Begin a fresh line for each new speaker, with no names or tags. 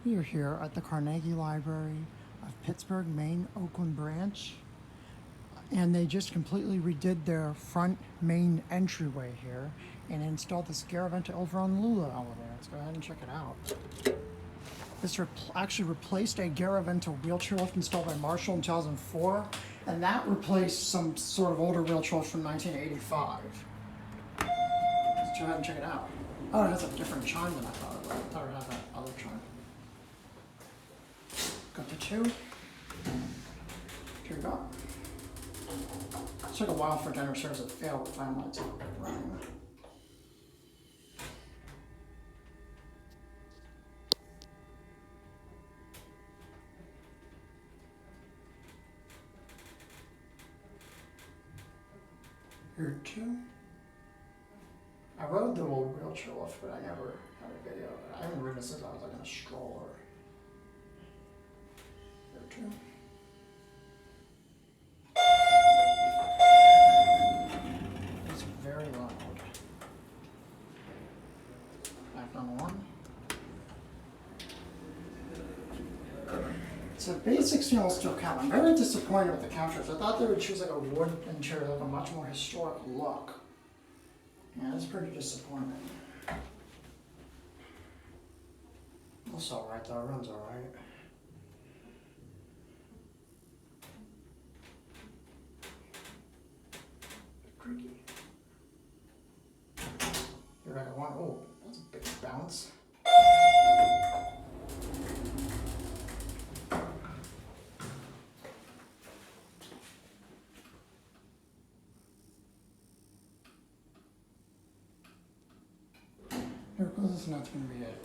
We are here at the Carnegie Library of Pittsburgh, Main Oakland branch, and they just completely redid their front main entryway here and installed this Garaventa Elvoron Lula elevator. Let's go ahead and check it out. This actually replaced a Garaventa wheelchair lift installed by Marshall in 2004, and that replaced some sort of older wheelchair lift from 1985. Let's go ahead and check it out. Oh, it has a different chime than I thought it would. I thought it had that other chime. Got the two. Here we go. It took a while for general service to fail, but finally it's up and running. Here two. I rode the old wheelchair lift, but I never had a video of it. I haven't ridden it since I was like in a stroller. Here two. It's very loud. Back on one. It's a basic stainless steel couch. I'm very disappointed with the counters. I thought they would choose like a wooden chair, like a much more historic look. Yeah, it's pretty disappointing. That's alright though, it runs alright. Creaky. Here I got one. Oh, that's a big bounce. Here goes, and that's going to be it.